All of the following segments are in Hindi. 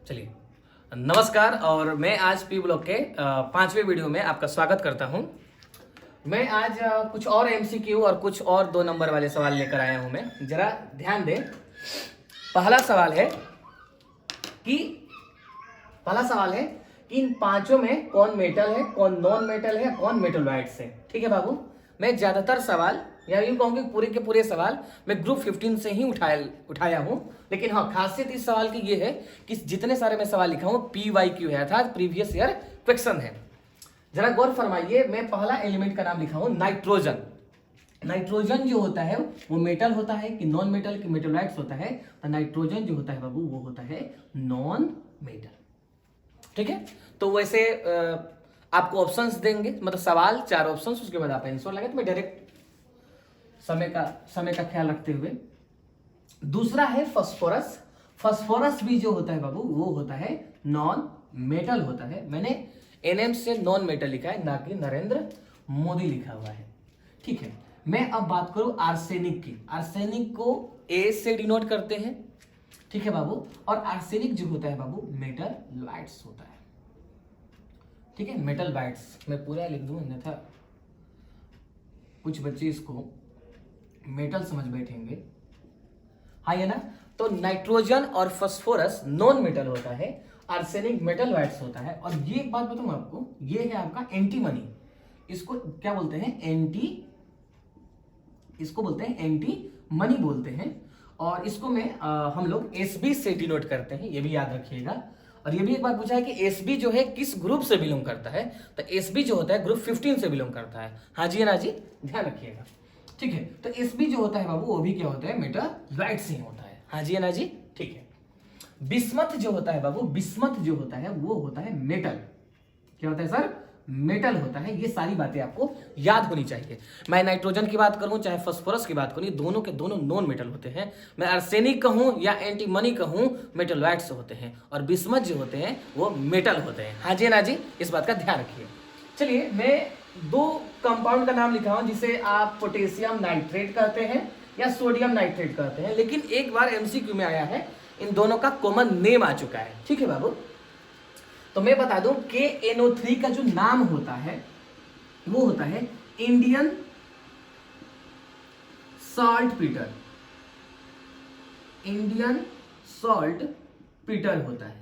चलिए, नमस्कार। और मैं आज पी ब्लॉक के 5वें वीडियो में आपका स्वागत करता हूं। मैं आज कुछ और एमसीक्यू और कुछ और 2 नंबर वाले सवाल लेकर आया हूं। मैं जरा ध्यान दें। पहला सवाल है कि इन पांचों में कौन मेटल है, कौन नॉन मेटल है, कौन मेटल वाइट्स है। ठीक है बाबू, मैं ज्यादातर सवाल या यूं कहूँ कि पूरे के पूरे सवाल मैं ग्रुप 15 से ही उठाया हूं। लेकिन हाँ, खासियत इस सवाल की ये है कि जितने सारे मैं सवाल लिखा हूं PYQ है, अर्थात प्रीवियस ईयर क्वेश्चन है। जरा गौर फरमाइए, मैं पहला एलिमेंट का नाम लिखा हूं नाइट्रोजन। नाइट्रोजन जो होता है वो मेटल होता है कि नॉन मेटल कि मेटलाइट्स होता है? तो नाइट्रोजन जो होता है बाबू वो होता है नॉन मेटल। ठीक है, तो वैसे आपको ऑप्शंस देंगे, मतलब सवाल 4 ऑप्शंस, उसके बाद आप आंसर लगे। तो मैं डायरेक्ट समय का ख्याल रखते हुए, दूसरा है फास्फोरस। फास्फोरस भी जो होता है बाबू वो होता है नॉन मेटल होता है। मैंने NM से नॉन मेटल लिखा है, ना कि नरेंद्र मोदी लिखा हुआ है। ठीक है, मैं अब बात करूं आर्सेनिक की। आर्सेनिक को A से डिनोट करते हैं। ठीक है बाबू, और आर्सेनिक जो होता है बाबू मेटल वाइट्स होता है। ठीक है, मेटल वाइट्स मैं पूरा लिख दूं, अन्यथा कुछ बच्चे इसको मेटल समझ बैठेंगे। हाँ ये ना, तो नाइट्रोजन और फास्फोरस नॉन मेटल होता है, आर्सेनिक मेटल वाइट्स होता है। और ये एक बात बताऊं आपको, ये है आपका एंटीमनी। इसको क्या बोलते हैं? इसको बोलते हैं एंटी मनी बोलते हैं। और इसको हम लोग SB से डिनोट करते हैं, ये भी याद रखिएगा। और ये भी एक बात पूछा है कि SB जो है किस ग्रुप से बिलोंग करता है? तो SB जो होता है ग्रुप 15 से बिलोंग करता है। हाँ जी ना जी, ध्यान रखिएगा। ठीक है, तो SB जो होता है बाबू वो भी क्या होता है? मेटल वाइट्स ही होता है। हाँ जी ना जी, ठीक है। बिस्मथ जो होता है बाबू, बिस्मथ जो होता है वो होता है मेटल। क्या होता है सर? मेटल होता है। ये सारी बातें आपको याद होनी चाहिए। मैं नाइट्रोजन की बात करूं चाहे फास्फोरस की बात करूं, दोनों के दोनों नॉन मेटल होते हैं। मैं आर्सेनिक कहूं या एंटीमनी कहूं, मेटल वाइट्स होते हैं। और बिस्मथ जो होते हैं वो मेटल होते हैं। हाँ जी ना जी, इस बात का ध्यान रखिए। चलिए, मैं 2 कंपाउंड का नाम लिखा हूं जिसे आप पोटेशियम नाइट्रेट कहते हैं या सोडियम नाइट्रेट कहते हैं। लेकिन एक बार MCQ में आया है, इन दोनों का कॉमन नेम आ चुका है। ठीक है बाबू, तो मैं बता दूं KNO3 का जो नाम होता है वो होता है Indian salt Peter. Indian salt Peter होता है।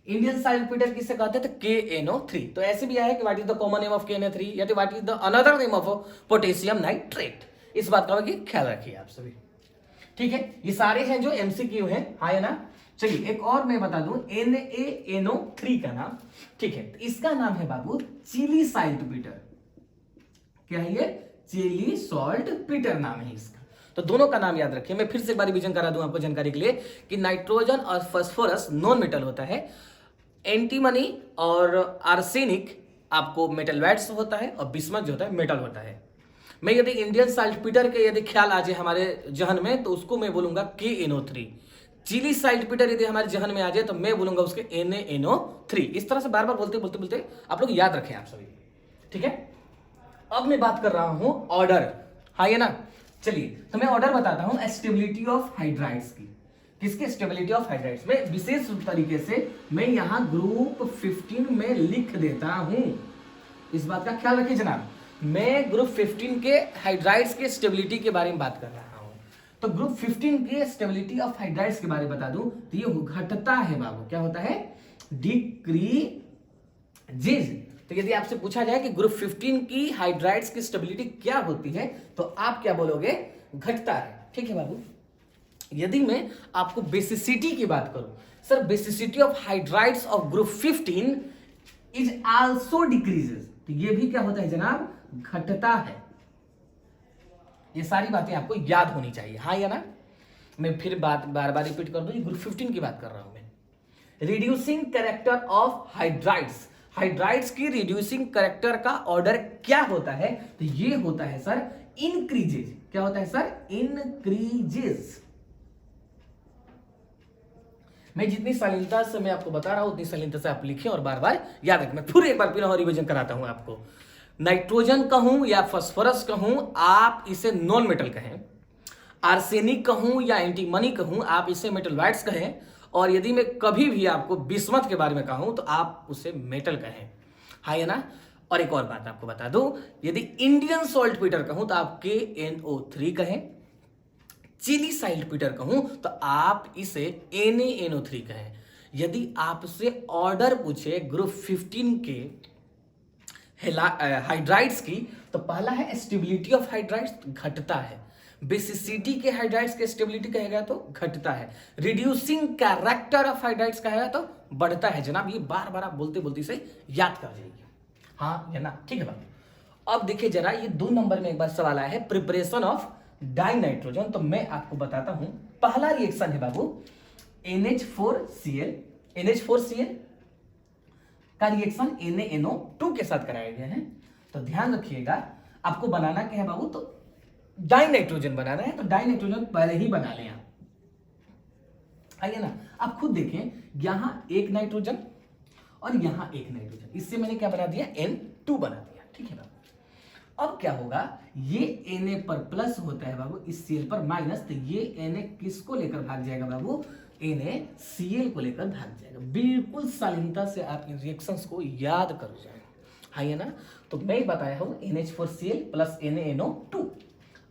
इंडियन सॉल्ट पीटर किससे कहते हैं? तो KNO3। तो ऐसे भी आया कि what is the common name of KNO3 या what is the another name of potassium nitrate. इस बात का ख्याल रखिए आप सभी। ठीक है, ये सारे हैं जो MCQ हैं। हाँ है ना। चलिए, एक और मैं बता दूं NaNO3 का नाम। ठीक है, तो इसका नाम है बाबू चिली सॉल्ट पीटर। क्या है ये? चिली सॉल्ट पीटर नाम है इसका। तो दोनों का नाम याद रखिए। मैं फिर से एक बार रिवीजन करा दूं आपको जानकारी के लिए कि नाइट्रोजन और फास्फोरस नॉन मेटल होता है, एंटीमनी और आर्सेनिक आपको मेटल वाइट्स होता है, और बिस्मथ जो होता है मेटल होता है। मैं यदि इंडियन सॉल्ट पीटर के यदि ख्याल आ जाए हमारे जहन में तो उसको मैं बोलूंगा KNO3। चिली सॉल्ट पीटर यदि हमारे जहन में आ जाए तो मैं बोलूंगा उसके NaNO3। इस तरह से बार बार बोलते आप लोग याद रखें आप सभी। ठीक है, अब मैं बात कर रहा हूं ऑर्डर। हाँ ये ना। चलिए, तो मैं ऑर्डर बताता हूं स्टेबिलिटी ऑफ हाइड्राइड्स की। किसके? स्टेबिलिटी ऑफ हाइड्राइड्स में विशेष तरीके से मैं यहां ग्रुप 15 में लिख देता हूं। इस बात का ख्याल रखिए जनाब, मैं ग्रुप 15 के हाइड्राइड्स के स्टेबिलिटी के बारे में बात कर रहा हूं। तो ग्रुप 15 के स्टेबिलिटी ऑफ हाइड्राइड्स के बारे में बता दूं तो ये घटता है बाबू। क्या होता है? डिक्रीजेज। तो यदि आपसे पूछा जाए कि ग्रुप 15 की हाइड्राइड्स की स्टेबिलिटी क्या होती है तो आप क्या बोलोगे? घटता है। ठीक है बाबू, यदि मैं आपको बेसिसिटी की बात करूं, sir basicity of hydrides of group 15 is also decreases, तो ये भी क्या होता है जनाब? घटता है। ये सारी बातें आपको याद होनी चाहिए। हाँ या ना। मैं फिर बार बार रिपीट कर दूं, ग्रुप 15 की बात कर रहा हूं मैं। Reducing character of hydrides, hydrides की रिड्यूसिंग कैरेक्टर का ऑर्डर क्या होता है? तो ये होता है सर इंक्रीजेज। क्या होता है सर? इंक्रीजेज। मैं जितनी शालीनता से मैं आपको बता रहा हूं उतनी शालीनता से आप लिखें और बार बार याद रखें। मैं फिर एक बार पुनः रिवीजन कराता हूं आपको। नाइट्रोजन कहूं या फास्फोरस कहूं, आप इसे नॉन मेटल कहें। आर्सेनिक कहूं या एंटीमनी कहूं, आप इसे मेटल वाइट्स कहें। और यदि मैं कभी भी आपको बिस्मथ के बारे में कहूं तो आप उसे मेटल कहें, है ना। और एक और बात आपको बता दूं, यदि इंडियन सॉल्ट पीटर कहूं तो आप KNO3 कहें, चिली साइल्ट पीटर कहूं तो आप इसे NaNO3 कहें। यदि आपसे ऑर्डर पूछे ग्रुप 15 के हाइड्राइड्स की तो पहला है स्टेबिलिटी ऑफ हाइड्राइड्स, घटता है। बेसिसिटी के हाइड्राइड्स की स्टेबिलिटी कहेगा तो घटता है। रिड्यूसिंग कैरेक्टर ऑफ हाइड्राइड्स कहेगा तो बढ़ता है। जनाब ये बार बार आप बोलते बोलते इसे याद कर जाइए, हाँ या ना, ठीक है बात। अब देखिए जरा, ये 2 नंबर में एक बार सवाल आया है प्रिपरेशन ऑफ डाइनाइट्रोजन। तो मैं आपको बताता हूं, पहला रिएक्शन है बाबू NH4Cl। NH4Cl का रिएक्शन NaNO2 के साथ कराया गया है। तो ध्यान रखिएगा, आपको बनाना क्या है बाबू, तो डाइनाइट्रोजन बनाना है। तो डाइनाइट्रोजन पहले ही बना लें आप, आइए ना। आप खुद देखें, यहां एक नाइट्रोजन और यहां एक नाइट्रोजन, इससे मैंने क्या बना दिया, N2 बना दिया, ठीक है बाबू। अब क्या होगा, ये Na पर प्लस होता है बाबू, इस Cl पर माइनस, तो ये Na किसको लेकर भाग जाएगा बाबू, NaCl को लेकर भाग जाएगा। बिल्कुल शालीनता से आप इन रिएक्शंस को याद कर जाए, है ना। तो मैं बताया हूं NH4Cl प्लस NaNO2।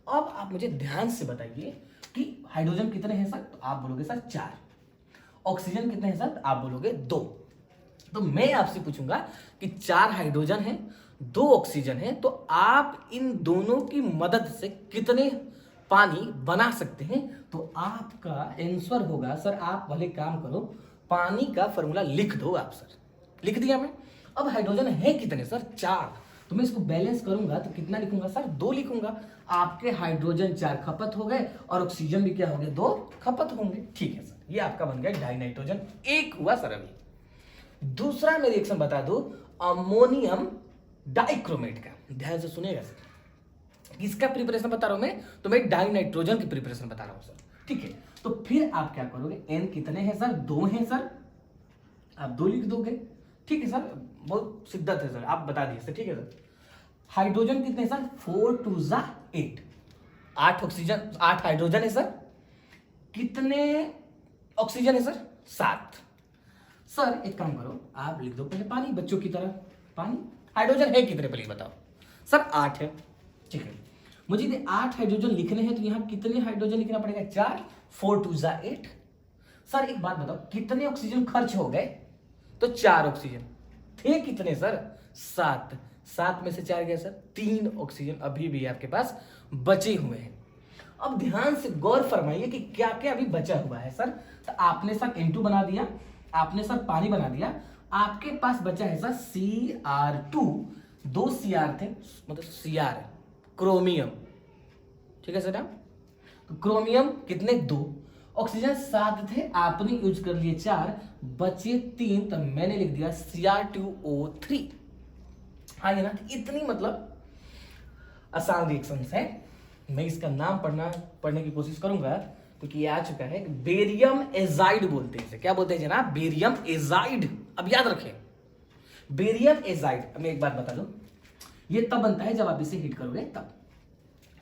अब आप मुझे ध्यान से बताइए कि हाइड्रोजन कितने हैं सर, तो आप बोलोगे सर 4। ऑक्सीजन कितने हैं सर, तो आप बोलोगे 2। तो मैं आपसे पूछूंगा कि 4 हाइड्रोजन है, 2 ऑक्सीजन है, तो आप इन दोनों की मदद से कितने पानी बना सकते हैं। तो आपका आंसर होगा सर, आप भले काम करो, पानी का फॉर्मूला लिख दो आप सर। लिख दिया मैं। अब हाइड्रोजन है कितने सर, 4। तो मैं इसको बैलेंस करूंगा तो कितना लिखूंगा सर, 2 लिखूंगा। आपके हाइड्रोजन 4 खपत हो गए और ऑक्सीजन भी क्या हो गए, 2 खपत होंगे, ठीक है सर। ये आपका बन गया डाइनाइट्रोजन 1 हुआ सर। अभी दूसरा मैं रिएक्शन बता दूं, अमोनियम डाइक्रोमेट का, ध्यान से सुनिएगा सर। किसका प्रिपरेशन बता रहा हूं मैं, तो मैं डाइनाइट्रोजन की प्रिपरेशन बता रहा हूं सर, ठीक है। तो फिर आप क्या करोगे, N कितने हैं सर, 2 हैं सर, आप 2 लिख दोगे, ठीक है सर। बहुत शिद्दत है सर, आप बता दिए सर, ठीक है सर। हाइड्रोजन कितने हैं सर, 4 2 8। 8 ऑक्सीजन, 8 हाइड्रोजन है सर। कितने ऑक्सीजन है सर, 7। सर एक काम करो, आप लिख दो पहले पानी, बच्चों की तरह पानी। हाइड्रोजन है कितने प्लीज बताओ सर, 8 है, ठीक है। मुझे यदि 8 हाइड्रोजन लिखने हैं तो यहां कितने हाइड्रोजन लिखना पड़ेगा, 4। 4 2 8। सर एक बात बताओ, कितने ऑक्सीजन खर्च हो गए, तो 4 ऑक्सीजन थे, कितने सर, 7। 7 में से 4 गए सर, 3 ऑक्सीजन अभी भी आपके पास बचे हुए हैं। अब ध्यान से गौर फरमाइए कि क्या क्या अभी बचा हुआ है सर। तो आपने सर N2 बना दिया, आपने सर पानी बना दिया, आपके पास बचा है सर Cr2। 2 Cr थे, मतलब Cr क्रोमियम, ठीक है सर। तो क्रोमियम कितने, 2। ऑक्सीजन 7 थे, आपने यूज कर लिए 4, बचे 3, तो मैंने लिख दिया Cr2O3। हाँ ये ना, इतनी मतलब आसान रिएक्शंस है। मैं इसका नाम पढ़ने की कोशिश करूंगा क्योंकि ये आ चुका है। बेरियम एजाइड बोलते हैं इसे, क्या बोलते हैं जनाब, बेरियम एजाइड। अब याद रखें, बेरियम एजाइड, मैं एक बात बता दूं, ये तब बनता है जब आप इसे हीट करोगे तब,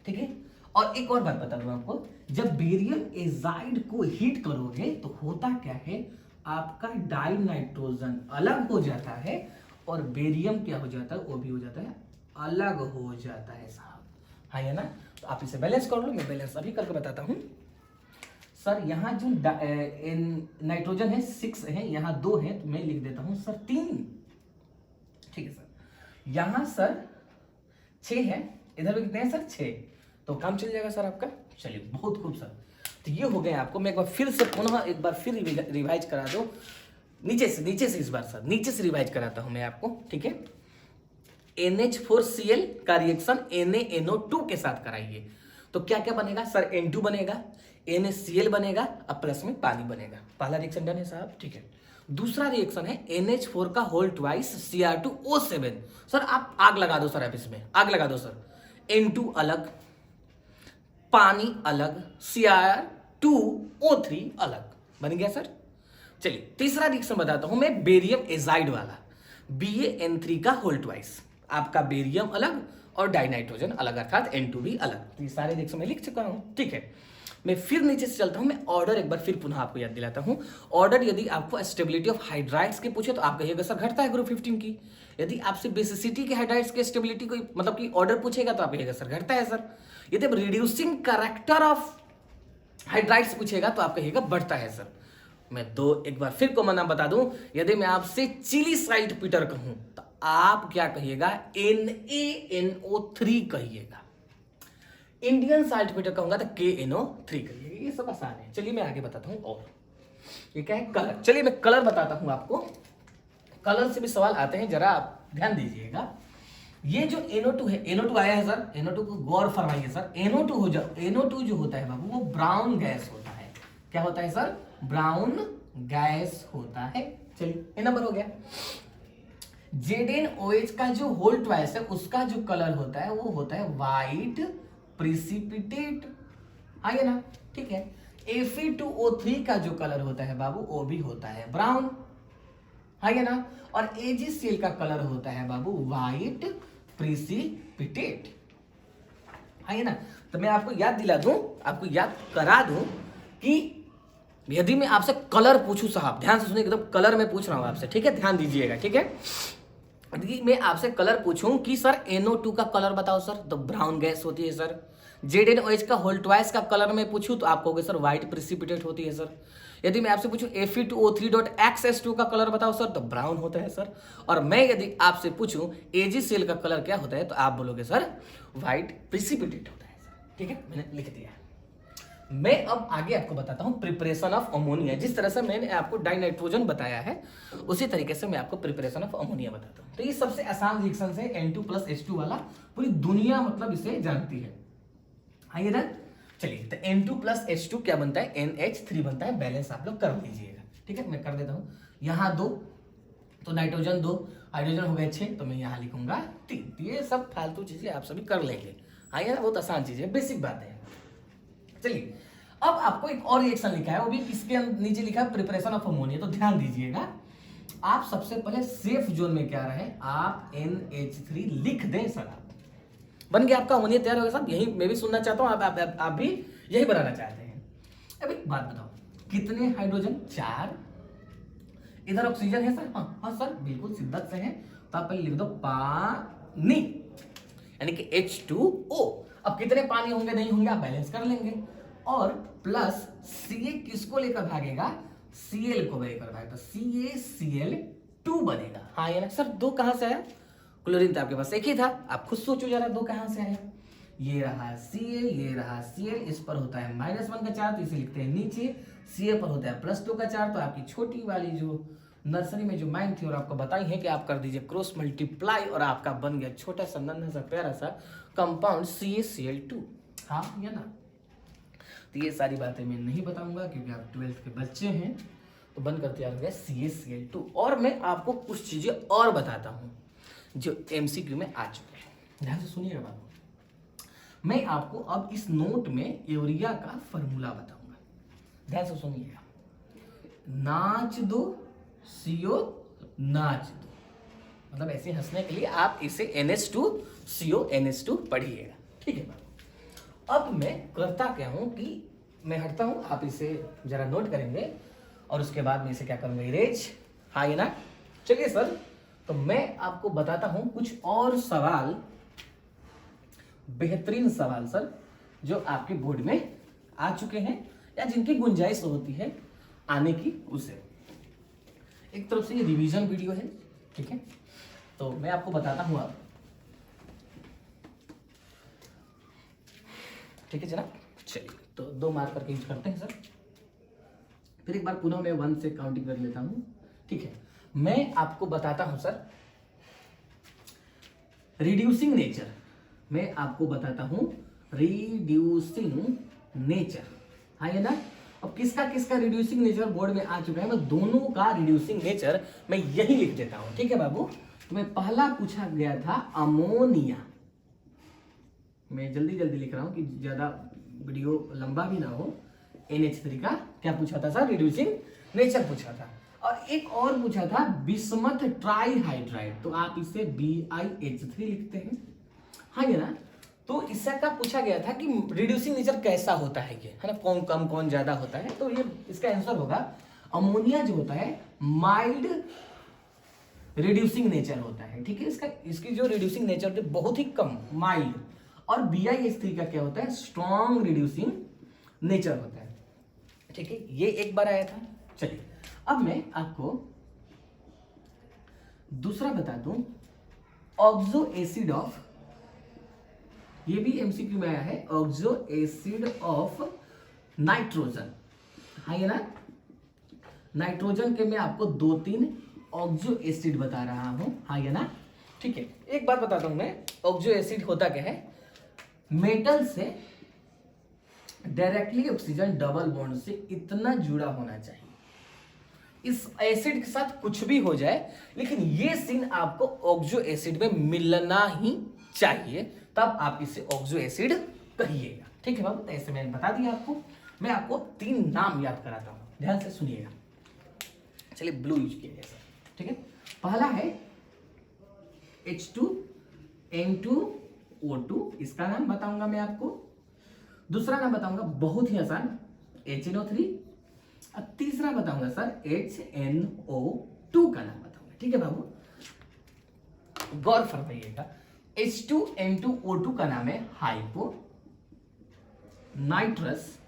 ठीक है। और एक और बात बता दूं आपको, जब बेरियम एजाइड को हीट करोगे तो होता क्या है, आपका डाइनाइट्रोजन अलग हो जाता है और बेरियम क्या हो जाता है, वो भी हो जाता है, अलग हो जाता है साहब, हाँ है ना। तो आप इसे बैलेंस कर लो, मैं बैलेंस अभी करके बताता हूं सर। यहां जो नाइट्रोजन है 6 है, यहां 2 है, तो मैं लिख देता हूं सर 3, ठीक है सर। यहां सर 6 है, इधर भी कितने हैं सर, 6, तो काम चल जाएगा सर आपका। चलिए बहुत खूब सर। तो ये हो गए आपको, मैं एक बार फिर से पुनः एक बार फिर रिवाइज करा दो, नीचे से इस बार सर, नीचे से रिवाइज कराता हूं मैं आपको, ठीक है। NH4Cl का रिएक्शन NaNO2 के साथ कराइए, तो क्या क्या बनेगा सर, N2 बनेगा, NaCl बनेगा, अब प्लस में पानी बनेगा। पहला रिएक्शन डन है साहब, ठीक है। दूसरा रिएक्शन है NH4 का होल ट्वाइस Cr2O7। सर आप आग लगा दो सर, आप इसमें आग लगा दो सर। N2 अलग, पानी अलग, Cr2O3 अलग, बन गया सर। चलिए तीसरा रिएक्शन बताता हूं मैं, बेरियम एजाइड वाला, BaN3 का होल ट्वाइस। आपका बेरियम अलग और डाइनाइट्रोजन अलग, अर्थात N2 भी अलग। तो ये सारे रिएक्शन मैं लिख चुका हूं, ठीक है। मैं फिर नीचे से चलता हूं, मैं ऑर्डर एक बार फिर पुनः आपको याद दिलाता हूं। ऑर्डर यदि आपको स्टेबिलिटी ऑफ हाइड्राइड्स की पूछे तो आप कहिएगा सर घटता है ग्रुप 15 की। यदि आपसे बेसिसिटी के हाइड्राइड्स की स्टेबिलिटी को मतलब कि ऑर्डर पूछेगा तो आप कहिएगा सर घटता है सर। यदि रिड्यूसिंग कैरेक्टर ऑफ हाइड्राइड्स पूछेगा तो आप कहिएगा बढ़ता है सर। मैं एक बार फिर कॉमन नाम बता दूं, यदि मैं आपसे चिली साल्टपीटर कहूं तो आप क्या कहिएगा, NaNO3 कहिएगा। इंडियन साल्टपीटर कहूंगा तो KNO3 कहिएगा। ये सब आसान है। चलिए मैं आगे बताता हूं। और ये क्या है, कलर। चलिए मैं कलर बताता हूं आपको। कलर से भी सवाल आते हैं, जरा आप ध्यान दीजिएगा। ये जो NO2 है, NO2 आया है सर, NO2 को गौर फरमाइए सर। NO2 जो होता है बाबू वो ब्राउन गैस होता है। क्या होता है सर, ब्राउन गैस होता है। चलिए ये नंबर हो गया। ZnOH का जो होल ट्वाइस है उसका जो कलर होता है वो होता है वाइट प्रिसिपिटेट, आइए ना, ठीक है। Fe2O3 का जो कलर होता है बाबू वो भी होता है ब्राउन, आइए ना। और AgCl का कलर होता है बाबू वाइट प्रिसिपिटेट, आइए ना। तो मैं आपको याद दिला दूं, आपको याद करा दूं कि यदि मैं आपसे कलर पूछूं साहब, ध्यान से सुनिए, एकदम कलर में पूछ रहा हूं आपसे, ठीक है, ध्यान दीजिएगा, ठीक है। यदि मैं आपसे कलर पूछूं कि सर NO2 का कलर बताओ सर, तो ब्राउन गैस होती है सर। ZnOH का होल ट्वाइस का कलर में पूछूं तो आप कहोगे सर व्हाइट प्रिसिपिटेट होती है सर। यदि मैं आपसे पूछूं Fe2O3.XS2 का कलर बताओ सर, तो ब्राउन होता है सर। और मैं यदि आपसे पूछूं AgCl का कलर क्या होता है तो आप बोलोगे सर व्हाइट प्रिसिपिटेट होता है सर, ठीक है, मैंने लिख दिया है। मैं अब आगे आपको बताता हूं प्रिपरेशन ऑफ अमोनिया। जिस तरह से मैंने आपको डाइनाइट्रोजन बताया है उसी तरीके से मैं आपको प्रिपरेशन ऑफ अमोनिया बताता हूं। तो ये सबसे आसान रिएक्शन है, N2+H2 वाला, पूरी दुनिया मतलब इसे जानती है, आइए ना। चलिए तो N2+H2 क्या बनता है, NH3 बनता है। बैलेंस आप लोग कर लीजिएगा, ठीक है, मैं कर देता हूं। यहां 2 तो नाइट्रोजन 2, हाइड्रोजन हो गए 6, तो मैं यहां लिखूंगा 3। ये सब फालतू चीजें आप सभी कर लेंगे, आइए ना, बहुत आसान चीज है, बेसिक बात है। चलिए अब आपको एक और रिएक्शन लिखा है, वो भी इसके नीचे लिखा है प्रिपरेशन ऑफ अमोनिया। तो ध्यान दीजिएगा, आप सबसे पहले सेफ जोन में क्या रहे, आप NH3 लिख दें सर। आप बन गया, आपका अमोनिया तैयार हो गया साहब। यही मैं भी सुनना चाहता हूं, आप भी यही बनाना चाहते हैं। अब एक बात बताओ, कितने हाइड्रोजन, 4। इधर ऑक्सीजन है सर, हाँ सर बिल्कुल शिद्दत से है। तो आप पहले लिख दो पानी, यानी कि H2O। अब कितने पानी होंगे नहीं होंगे आप बैलेंस कर लेंगे। और प्लस Ca किसको लेकर भागेगा, Cl को लेकर भागेगा, CaCl2 बनेगा। हाँ ये ना सर, 2 कहां से आया, क्लोरीन तो आपके पास एक ही था, आप खुद सोचो जरा 2 कहां से आया। ये रहा Ca, ये रहा Cl, इस पर होता है -1 का चार्ज तो इसे लिखते हैं नीचे, Ca पर होता है +2 का चार्ज। तो आपकी छोटी वाली जो नर्सरी में जो माइन थी और आपको बताई है कि आप कर दीजिए क्रॉस मल्टीप्लाई और आपका बन गया छोटा सा नन्हा सा प्यारा सा कंपाउंड CaCl2, हाँ या ना। तो ये सारी बातें मैं नहीं बताऊंगा क्योंकि आप 12th के बच्चे हैं, तो बनकर तैयार हो गया CaCl2। और मैं आपको कुछ चीजें और बताता हूं जो MCQ में आ चुके हैं, ध्यान से सुनिएगा बात। मैं आपको अब इस नोट में यूरिया का फॉर्मूला बताऊंगा, ध्यान से सुनिएगा। नाच दो CO नाच दो, मतलब ऐसे हंसने के लिए आप इसे NH2CO NH2 पढ़िएगा, ठीक है। अब मैं करता क्या हूं कि मैं हटता हूं, आप इसे जरा नोट करेंगे और उसके बाद मैं इसे क्या करूंगा, इरेज, हाँ ये ना। चलिए सर, तो मैं आपको बताता हूं कुछ और सवाल, बेहतरीन सवाल सर, जो आपके बोर्ड में आ चुके हैं या जिनकी गुंजाइश होती है आने की। उसे एक तरफ से ये रिवीजन वीडियो है, ठीक है, तो मैं आपको बताता हूं अब, ठीक है जनाब। चलिए तो 2 मार्क करके यूज करते हैं सर। फिर एक बार पुनः मैं 1 से काउंटिंग कर लेता हूं, ठीक है। मैं आपको बताता हूं सर रिड्यूसिंग नेचर, मैं आपको बताता हूं रिड्यूसिंग नेचर, हाँ ये ना। अब किसका किसका रिड्यूसिंग नेचर बोर्ड में आ चुका है, मैं दोनों का रिड्यूसिंग नेचर मैं यही लिख देता हूं, ठीक है बाबू। तो मैं पहला पूछा गया था अमोनिया, मैं जल्दी जल्दी लिख रहा हूं कि ज्यादा वीडियो लंबा भी ना हो। NH3 का क्या पूछा था सर, रिड्यूसिंग नेचर पूछा था। और एक और पूछा था बिस्मथ ट्राईहाइड्राइड, तो आप इसे BiH3 लिखते हैं, हाँ ये ना। तो इससे का पूछा गया था कि रिड्यूसिंग नेचर कैसा होता है ये, है ना, कौन कम कौन ज्यादा होता है। तो ये इसका आंसर होगा अमोनिया जो होता है माइल्ड रिड्यूसिंग नेचर होता है, ठीक है। इसकी जो रिड्यूसिंग नेचर होती है बहुत ही कम, माइल्ड। और BiH3 का क्या होता है, स्ट्रॉन्ग रिड्यूसिंग नेचर होता है, ठीक है। ये एक बार आया था। चलिए अब मैं आपको दूसरा बता दूं, ऑक्सो एसिड ऑफ, ये भी एमसीक्यू में आया है, ऑक्सो एसिड ऑफ नाइट्रोजन, हाँ ये ना, नाइट्रोजन के मैं आपको 2-3 ऑक्सो एसिड बता रहा हूं, हाँ ये ना, ठीक है। एक बात बताता हूं मैं, ऑक्सो एसिड होता क्या है, मेटल से डायरेक्टली ऑक्सीजन डबल बॉन्ड से इतना जुड़ा होना चाहिए, इस एसिड के साथ कुछ भी हो जाए लेकिन ये सीन आपको ऑक्सो एसिड में मिलना ही चाहिए, तब आप इसे ऑक्सो एसिड कहिएगा, ठीक है बाबू। तो ऐसे मैंने बता दिया आपको। मैं आपको 3 नाम याद कराता हूं, ध्यान से सुनिएगा। चलिए ब्लू यूज किया जाए, ठीक है। पहला है H2N2O2, इसका नाम बताऊंगा मैं आपको। दूसरा नाम बताऊंगा बहुत ही आसान, HNO3। और तीसरा बताऊंगा सर HNO2 का नाम बताऊंगा, ठीक है बाबू। गौर फरमाइएगा, H2N2O2 का नाम है hypo nitrous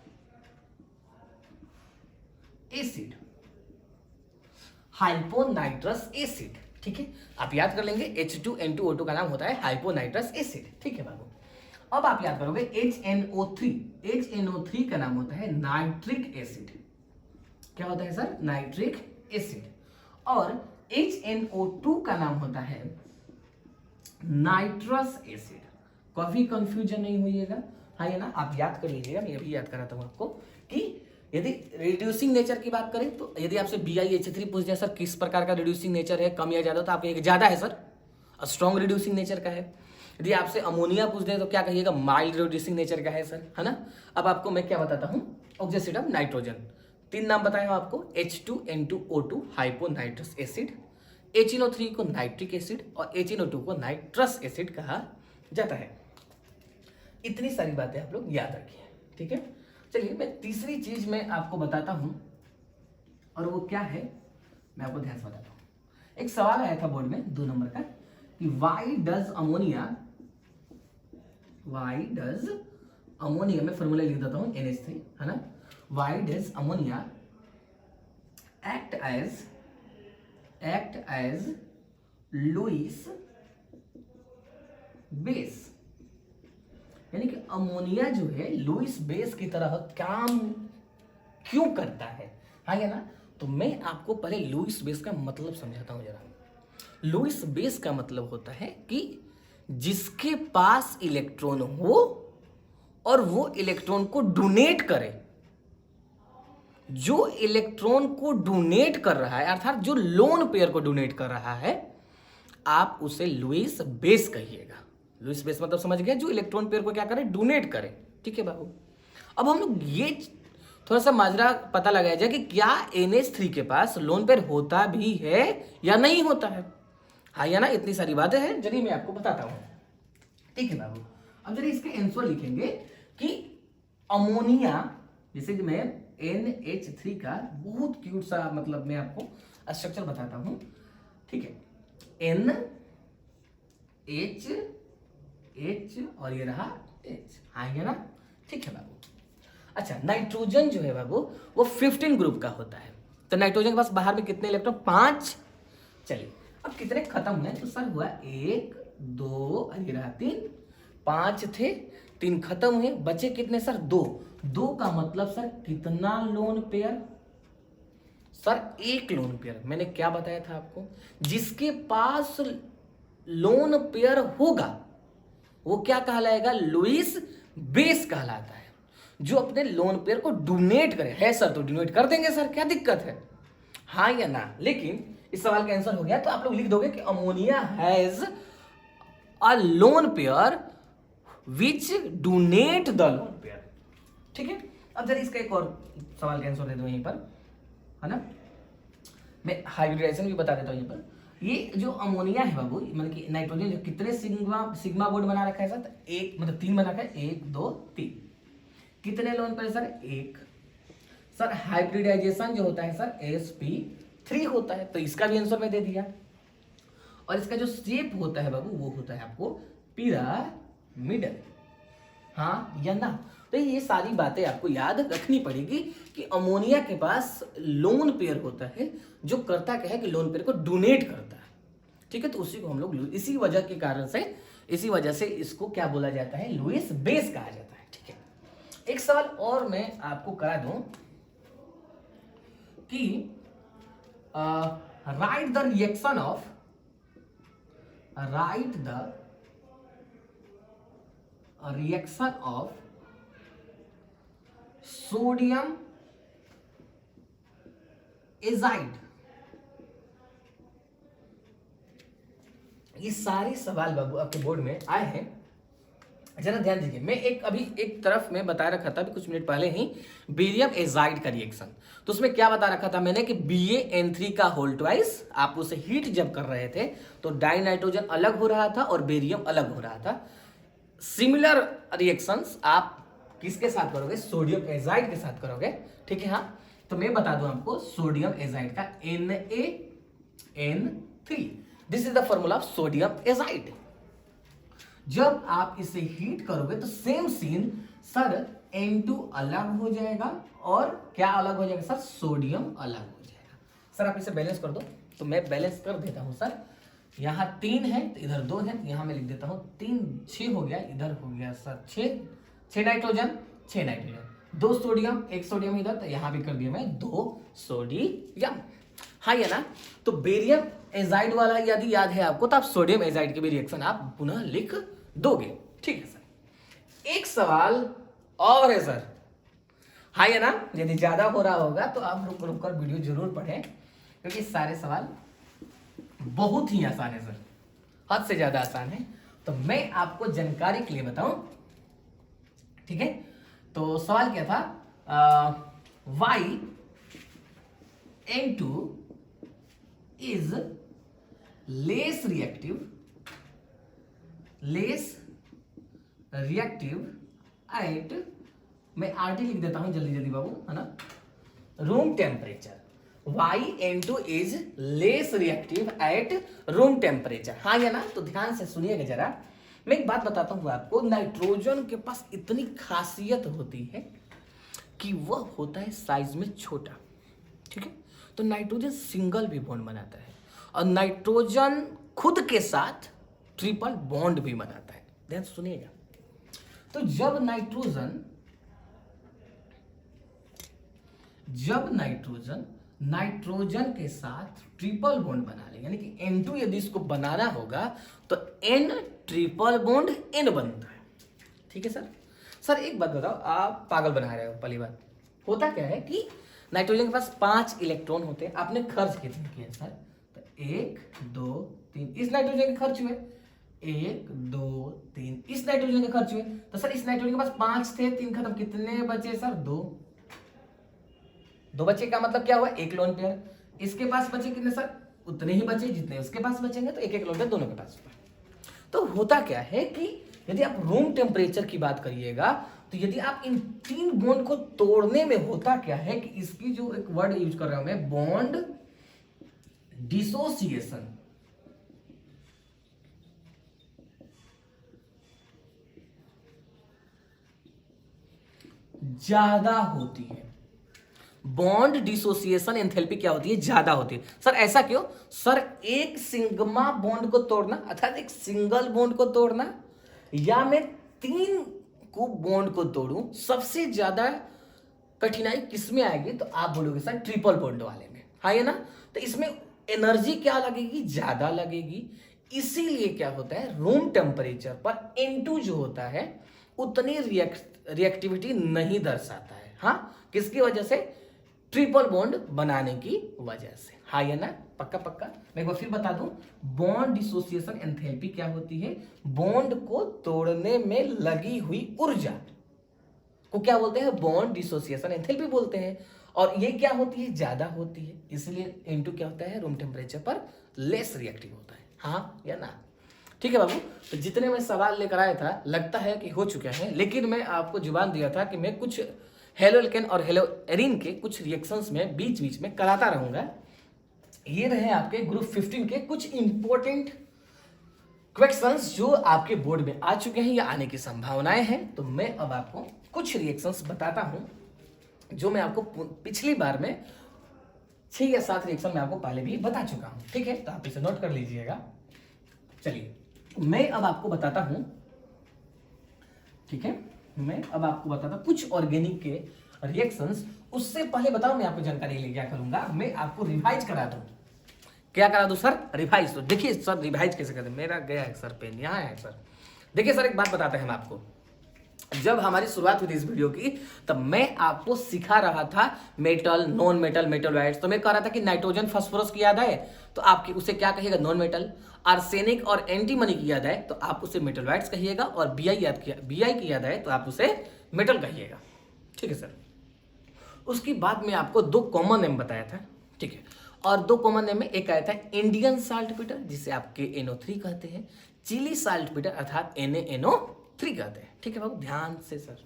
acid, hyponitrous acid, ठीक है। आप याद कर लेंगे H2N2O2 का नाम होता है हाइपोनाइट्रस एसिड, ठीक है बाबू। अब आप याद करोगे HNO3, HNO3 का नाम होता है नाइट्रिक एसिड, क्या होता है सर, नाइट्रिक एसिड। और HNO2 का नाम होता है नाइट्रस एसिड, कभी कंफ्यूजन नहीं होइएगा, हाँ ये ना, आप याद कर लीजिएगा। मैं ये भी याद कराता हूं आपको कि यदि रिड्यूसिंग नेचर की बात करें तो यदि आपसे BiH3 पूछ जाए सर किस प्रकार का रिड्यूसिंग नेचर है, कम या ज्यादा, तो आप कहिएगा ज्यादा है सर, स्ट्रॉन्ग रिड्यूसिंग नेचर का है। यदि आपसे अमोनिया पूछ दे तो क्या कहिएगा, माइल्ड रिड्यूसिंग नेचर का है सर, है ना। अब आपको मैं क्या बताता हूँ, ऑक्सो एसिड ऑफ नाइट्रोजन, 3 नाम बताया आपको, H2N2O2 हाइपोनाइट्रस एसिड, HNO3 को नाइट्रिक एसिड और HNO2 को नाइट्रस एसिड कहा जाता है। इतनी सारी बातें आप लोग याद रखिए, ठीक है। चलिए मैं तीसरी चीज में आपको बताता हूं, और वो क्या है मैं आपको ध्यान से बताता हूं। एक सवाल आया था बोर्ड में 2 नंबर का कि वाई डज अमोनिया, मैं फॉर्मूला लिख देता हूं NH3, है ना। Why does ammonia act as Lewis base, यानी कि अमोनिया जो है लुईस बेस की तरह काम क्यों करता है, हाँ या ना। तो मैं आपको पहले लुईस बेस का मतलब समझाता हूं जरा। लुईस बेस का मतलब होता है कि जिसके पास इलेक्ट्रॉन हो और वो इलेक्ट्रॉन को डोनेट करे, जो इलेक्ट्रॉन को डोनेट कर रहा है, अर्थात जो लोन पेयर को डोनेट कर रहा है, आप उसे लुईस बेस कहिएगा। लुईस बेस मतलब समझ गया, जो इलेक्ट्रॉन पेयर को क्या करे, डोनेट करे, ठीक है बाबू। अब हम लोग ये थोड़ा सा माजरा पता लगाया जाए कि क्या NH3 के पास लोन पेयर होता भी है या नहीं होता है, हाँ या ना। इतनी सारी बातें हैं, चलिए मैं आपको बताता हूं, ठीक है बाबू। अब जरा इसके आंसर लिखेंगे कि अमोनिया, जैसे कि मैं NH3 का बहुत क्यूट सा मतलब मैं आपको स्ट्रक्चर बताता हूं, ठीक है। NH और ये रहा H, हाँ ये ना, ठीक है बाबू। अच्छा, नाइट्रोजन जो है बाबू वो 15 ग्रुप का होता है, तो नाइट्रोजन के पास बाहर में कितने इलेक्ट्रॉन, 5। चलिए अब कितने खत्म हुए, तो सर हुआ 1 2 और ये रहा 3, 5 थे, 3 खत्म हुए, बचे कितने सर, 2 का मतलब सर कितना lone pair, sir 1 lone pair. मैंने क्या बताया था आपको, जिसके पास लोन पेयर होगा वो क्या कहलाएगा, लुईस बेस कहलाता है। जो अपने लोन पेयर को डोनेट करे, है सर तो डोनेट कर देंगे सर, क्या दिक्कत है, हाँ या ना। लेकिन इस सवाल का आंसर हो गया, तो आप लोग लिख दोगे कि ammonia has a lone pair which donate the lone pair, ठीक है। अब जरा इसका एक और सवाल का आंसर दे दो यहीं पर, है ना। मैं हाइब्रिडाइजेशन भी बता देता हूं यहीं पर। ये जो अमोनिया है बाबू, मतलब कि नाइट्रोजन जो कितने सिग्मा सिग्मा बॉन्ड बना रखा है सर? तो एक, मतलब 3 बना रखा है, 1 2 3। कितने लोन पर सर? 1। सर हाइब्रिडाइजेशन जो होता है सर sp3 होता है, तो इसका भी आंसर मैं दे दिया। और इसका जो शेप होता है बाबू वो होता है आपको पिरामिडल, हाँ या ना? तो ये सारी बातें आपको याद रखनी पड़ेगी कि अमोनिया के पास लोन पेयर होता है जो करता क्या है कि लोन पेयर को डोनेट करता है, ठीक है। तो उसी को हम लोग इसी वजह के कारण से, इसी वजह से इसको क्या बोला जाता है? लुईस बेस कहा जाता है, ठीक है। एक सवाल और मैं आपको करा दूं कि right the reaction of, right the reaction of sodium azide. ये सारे सवाल बाबू आपके बोर्ड में आए हैं, जरा ध्यान दीजिए। मैं अभी एक तरफ में बता रखा था अभी कुछ मिनट पहले ही बेरियम एजाइड का रिएक्शन। तो उसमें क्या बता रखा था मैंने कि BaN3 का होल ट्वाइस आप उसे हीट जब कर रहे थे तो डाई नाइट्रोजन अलग हो रहा था और बेरियम अलग हो रहा था। सिमिलर रिएक्शंस आप किसके साथ करोगे? सोडियम एजाइड के साथ करोगे, ठीक है। हाँ, तो मैं बता दूं आपको सोडियम एजाइड का NaN3, this is the formula of sodium azide. जब आप इसे हीट करोगे तो सेम सीन सर, N2 अलग हो जाएगा और क्या अलग हो जाएगा सर? सोडियम अलग हो जाएगा। सर आप इसे बैलेंस कर दो, तो मैं बैलेंस कर देता हूं सर। यहाँ 3 है तो इधर 2 है, यहाँ मैं लिख देता हूँ 3 6 हो गया, इधर हो गया sir 6 nitrogen 6 nitrogen, 2 sodium 1 sodium इधर, तो यहाँ भी कर दिया मैं 2 सोडियम, हाँ या ना? तो बेरियम एजाइड वाला यदि याद है आपको तो आप सोडियम एजाइड के भी रिएक्शन आप पुनः लिख दोगे, ठीक है सर। एक सवाल और है सर, हाँ या ना? यदि ज्यादा हो रहा होगा तो आप रुक कर वीडियो जरूर पढ़ें, क्योंकि सारे सवाल बहुत ही आसान है सर, हद से ज्यादा आसान है। तो मैं आपको जानकारी के लिए बताऊं, ठीक है। तो सवाल क्या था? Why N2 is less reactive at, मैं RT लिख देता हूं जल्दी जल्दी बाबू, है ना? Room temperature. Why N2 is less reactive at room temperature, हाँ या ना? तो ध्यान से सुनिएगा जरा, मैं एक बात बताता हूं आपको। नाइट्रोजन के पास इतनी खासियत होती है कि वह होता है साइज में छोटा, ठीक है। तो नाइट्रोजन सिंगल भी बॉन्ड बनाता है और नाइट्रोजन खुद के साथ ट्रिपल बॉन्ड भी बनाता है। ध्यान सुनिएगा, तो जब नाइट्रोजन के साथ ट्रिपल बॉन्ड बना ले, यानी कि N2 यदि इसको बनाना होगा तो N ट्रिपल बॉन्ड N बनता है, ठीक है सर। सर एक बात बताओ, आप पागल बना रहे हो। पहली बात होता क्या है कि नाइट्रोजन के पास 5 इलेक्ट्रॉन होते हैं, आपने खर्च कितने किए सर? तो 1 2 3 इस नाइट्रोजन के खर्च हुए, 1 2 3 इस नाइट्रोजन के खर्च हुए। तो सर इस नाइट्रोजन के पास 5 थे, 3 खत्म, कितने बचे सर? 2 बचे का मतलब क्या हुआ? 1 लोन पेयर। इसके पास बचे कितने सर? उतने ही बचे जितने उसके पास बचेंगे, तो 1 लोन पेयर दोनों के पास हुआ। तो होता क्या है कि यदि आप रूम टेम्परेचर की बात करिएगा तो यदि आप इन 3 बॉन्ड को तोड़ने में, होता क्या है कि इसकी जो एक वर्ड यूज कर रहा हूं मैं, बॉन्ड डिसोसिएशन, ज्यादा होती है। बॉन्ड डिसोसिएशन एंथैल्पी क्या होती है? ज्यादा होती है। सर ऐसा क्यों? सर एक सिग्मा बॉन्ड को तोड़ना, अर्थात एक सिंगल बॉन्ड को तोड़ना, या मैं 3 को बॉन्ड को तोड़ूं, सबसे ज्यादा कठिनाई किसमें आएगी? तो आप बोलोगे सर ट्रिपल बॉन्ड वाले में, हाँ या ना? तो इसमें एनर्जी क्या लगेगी? ज्यादा लगेगी। इसीलिए क्या होता है, रूम टेम्परेचर पर N2 जो होता है उतनी रिएक्टिविटी नहीं दर्शाता है। हाँ, किसकी वजह से? ट्रिपल बॉन्ड बनाने की वजह से, हाँ या ना? पक्का पक्का। मैं एक बार फिर बता दूं, बॉन्ड डिसोसिएशन एंथैल्पी क्या होती है? बॉन्ड को तोड़ने में लगी हुई ऊर्जा को क्या बोलते हैं? बॉन्ड डिसोसिएशन एंथैल्पी बोलते हैं। और ये क्या होती है, ज्यादा होती है, इसलिए N2 क्या होता है, रूम टेम्परेचर पर लेस रिएक्टिव होता है, हाँ या ना। ठीक है बाबू, तो जितने मैं सवाल लेकर आया था लगता है कि हो चुके हैं, लेकिन मैं आपको जुबान दिया था कि मैं कुछ हेलो एल्केन और हेलो एरीन के कुछ रिएक्शंस में बीच बीच में कराता रहूंगा। ये रहे आपके ग्रुप 15 के कुछ इंपॉर्टेंट क्वेश्चंस जो आपके बोर्ड में आ चुके हैं या आने की संभावनाएं हैं। तो मैं अब आपको कुछ रिएक्शंस बताता हूं जो मैं आपको पिछली बार में 6 या 7 रिएक्शन में आपको पहले भी बता चुका हूं। ठीक है, तो आप इसे नोट कर लीजिएगा। चलिए मैं अब आपको बताता हूं, ठीक है, मैं अब आपको बताता कुछ ऑर्गेनिक के रिएक्शंस। उससे पहले बताओ मैं आपको जानकारी ले क्या करूंगा, मैं आपको रिवाइज करा दूं। क्या करा दूं सर, रिवाइज। तो देखिए सर रिवाइज कैसे करते, मेरा गया है सर पेन, यहाँ है सर। देखिए सर एक बात बताते हैं हम आपको, जब हमारी शुरुआत हुई थी इस वीडियो की तब मैं आपको सिखा रहा था मेटल, नॉन मेटल, मेटलॉइड्स। तो मैं कह रहा था कि नाइट्रोजन फास्फोरस की याद आए तो आपकी उसे क्या कहिएगा, नॉन मेटल। आर्सेनिक और एंटीमनी की याद आए तो आप उसे मेटलॉइड्स कहिएगा, और बीआई की याद आए तो आप उसे मेटल कहिएगा। ठीक है सर। उसके बाद में आपको 2 कॉमन नेम बताया था, ठीक है, और 2 कॉमन नेम में एक आया था इंडियन साल्ट पीटर जिसे आप KNO3 कहते हैं, चिली साल्ट पीटर अर्थात NaNO3 कहते हैं। ठीक है बाबू, ध्यान से सर।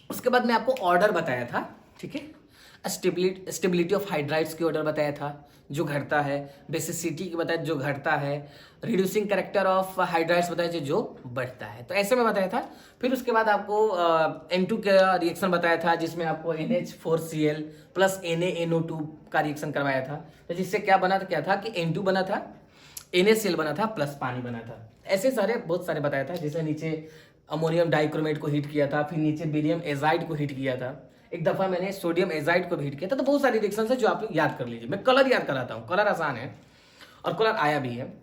उसके बाद मैं आपको ऑर्डर बताया था, ठीक है, स्टेबिलिटी ऑफ हाइड्राइड्स की ऑर्डर बताया था जो घटता है, बेसिसिटी की बताया जो घटता है, रिड्यूसिंग कैरेक्टर ऑफ हाइड्राइड्स बताया जो बढ़ता है, तो ऐसे में बताया था। फिर उसके बाद आपको N2 का रिएक्शन बताया था जिसमें आपको NH4Cl प्लस NaNO2 का रिएक्शन करवाया था, तो जिससे क्या बना था, क्या था कि N2 बना था, NaCl बना था प्लस पानी बना था। ऐसे सारे बहुत सारे बताया था, जिसमें नीचे अमोनियम डाइक्रोमेट को हीट किया था, फिर नीचे बेरियम एजाइड को हीट किया था, एक दफा मैंने सोडियम एजाइड को भी हीट किया था। तो बहुत सारी रिएक्शंस है जो आप याद कर लीजिए। मैं कलर याद कराता हूँ, कलर आसान है और कलर आया भी है।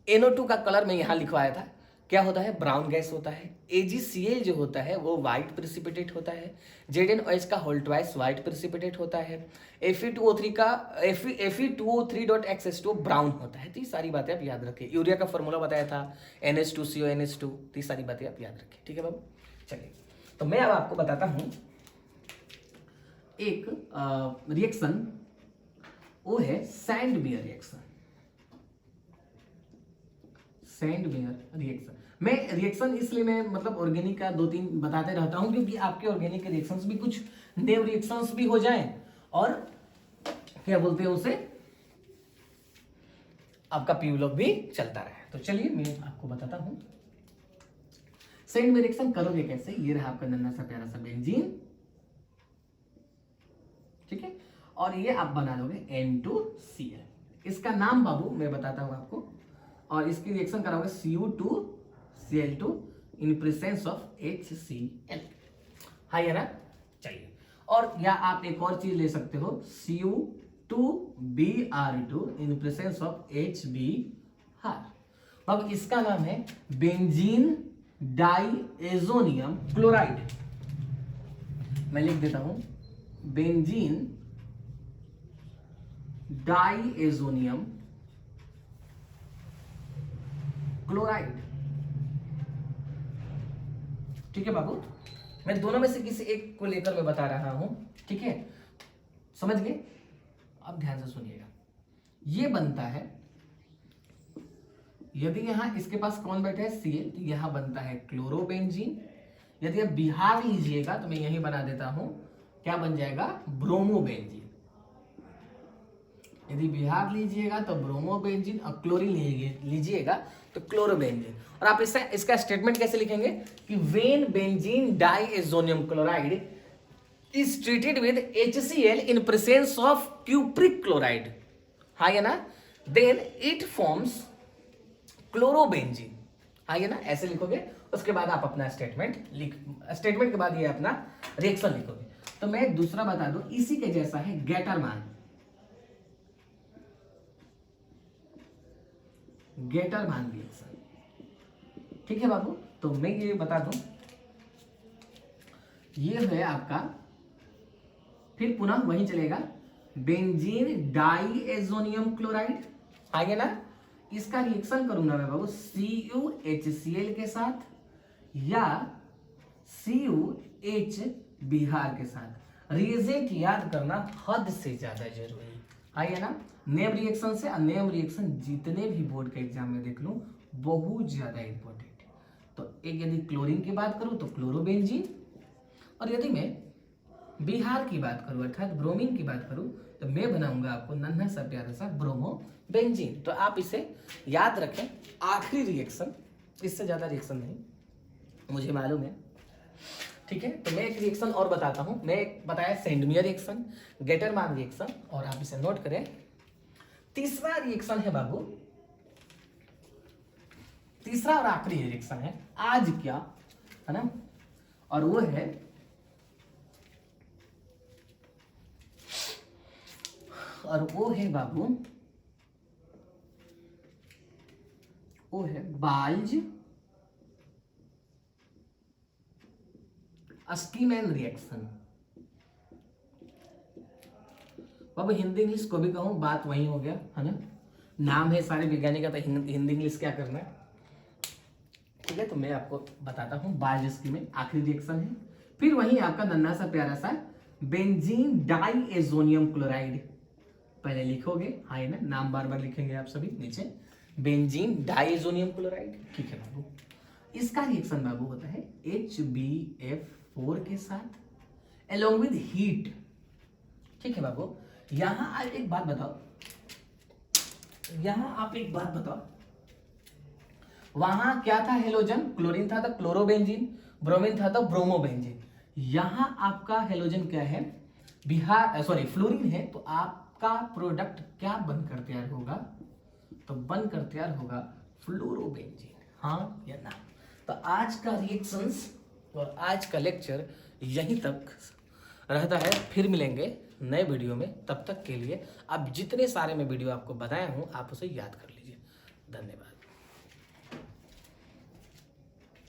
NO2 का कलर मैं यहाँ लिखवाया था, क्या होता है, ब्राउन गैस होता है। AgCl जो होता है वो व्हाइट प्रेसिपिटेट होता है। ZnOH का होल ट्वाइस व्हाइट प्रेसिपिटेट होता है। Fe2O3 का Fe2O3.X2 ब्राउन होता है। तो ये सारी बातें आप याद रखिए। यूरिया का फॉर्मूला बताया था NH2CONH2, तो ये सारी बातें आप याद रखिए। ठीक है बाबू, चलिए तो मैं अब आपको बताता हूँ एक रिएक्शन, वो है सैंडमेयर रिएक्शन। सैंडमेयर रिएक्शन, मैं रिएक्शन इसलिए मैं मतलब ऑर्गेनिक का 2-3 बताते रहता हूं क्योंकि आपके ऑर्गेनिक के रिएक्शंस भी कुछ नेव रिएक्शंस भी हो जाएं और क्या बोलते हैं उसे, आपका पीवलॉग भी चलता रहे। तो चलिए मैं आपको बताता हूं सैंडमेयर रिएक्शन करोगे कैसे। ये रहा आपका नन्हा सा प्यारा सा बेंजीन, ठीक है, और ये आप बना लोगे N2Cl। इसका नाम बाबू मैं बताता हूं आपको, और इसकी रिएक्शन कराओगे Cu2Cl2 in presence of HCl। हाँ या ना, चलिए। और या आप एक और चीज ले सकते हो, Cu2Br2 in presence of HBr। अब इसका नाम है बेंजीन डाइएजोनियम क्लोराइड। मैं लिख देता हूं बेंजीन डाइएजोनियम क्लोराइड। ठीक है बाबू, मैं दोनों में से किसी एक को लेकर मैं बता रहा हूं, ठीक है, समझ गए। अब ध्यान से सुनिएगा, ये बनता है, यदि यहां इसके पास कौन बैठा है, Cl, तो यहां बनता है क्लोरोबेंजीन। यदि आप बिहार लीजिएगा तो मैं यही बना देता हूं, क्या बन जाएगा, ब्रोमोबेंजीन। यदि बिहार लीजिएगा तो ब्रोमोबेंजीन, और क्लोरीन लीजिएगा तो क्लोरोबेंजीन। और आप इसका स्टेटमेंट कैसे लिखेंगे कि when benzene diazonium chloride is treated with HCl in presence of cupric chloride, हाँ या ना, देन इट फॉर्म्स क्लोरोबेंजीन, हाँ या ना, ऐसे लिखोगे। उसके बाद आप अपना स्टेटमेंट के बाद ये अपना रिएक्शन लिखोगे। तो मैं दूसरा बता दूं, इसी के जैसा है गेटरमान रिएक्शन। ठीक है बाबू, तो मैं ये बता दूं, ये है आपका, फिर पुनः वही चलेगा, बेंजीन डाइएजोनियम क्लोराइड, आगे ना, इसका रिएक्शन करूंगा मैं बाबू CuHCl के साथ या CuH बिहार के साथ। रिएजेंट याद करना हद से ज्यादा जरूरी है ना। नेम रिएक्शन से, नेम रिएक्शन जितने भी बोर्ड के एग्जाम में देख लूँ बहुत ज्यादा इंपॉर्टेंट है। तो एक यदि क्लोरीन की बात करूँ तो क्लोरोबेंजीन, और यदि मैं बिहार की बात करूँ अर्थात ब्रोमीन की बात करूँ तो मैं बनाऊंगा आपको नन्हा सा प्यारा सा ब्रोमोबेंजीन। तो आप इसे याद रखें, आखिरी रिएक्शन, इससे ज्यादा रिएक्शन नहीं, मुझे मालूम है, ठीक है। तो मैं एक रिएक्शन और बताता हूं। मैं एक बताया सेंडमियर रिएक्शन, गेटरमान रिएक्शन, और आप इसे नोट करें। तीसरा रिएक्शन है बाबू, तीसरा और आखिरी रिएक्शन है आज क्या, है ना, और वो है बाबू, वो है बाल्ज स्कीमैन रिएक्शन। बाबू हिंदी इंग्लिश को भी कहूं बात वही हो गया, है ना, नाम है सारे वैज्ञानिक का, तो हिंदी इंग्लिश क्या करना है, ठीक है। तो मैं आपको बताता हूँ, बाल्ज स्कीमैन आखिरी रिएक्शन है। फिर वही आपका नन्हा सा प्यारा सा बेंजीन डाइएजोनियम क्लोराइड, पहले लिखोगे, हाँ है ना, नाम बार बार लिखेंगे आप सभी नीचे, बेंजीन डाइएजोनियम क्लोराइड, ठीक है बाबू। इसका रिएक्शन बाबू होता है HbF4 के साथ एलोंग विद हीट, ठीक है बाबू। यहां आप एक बात बताओ, वहां क्या था, हेलोजन, क्लोरीन था तो क्लोरोबेंजीन, ब्रोमीन था तो ब्रोमोबेंजीन। यहां आपका हेलोजन क्या है, फ्लोरीन है, तो आपका प्रोडक्ट क्या बनकर तैयार होगा, तो बनकर तैयार होगा फ्लोरोबेंजीन, हाँ या ना। तो आज का रिएक्शंस और आज का लेक्चर यहीं तक रहता है, फिर मिलेंगे नए वीडियो में। तब तक के लिए आप जितने सारे मैं वीडियो आपको बताया हूँ आप उसे याद कर लीजिए। धन्यवाद।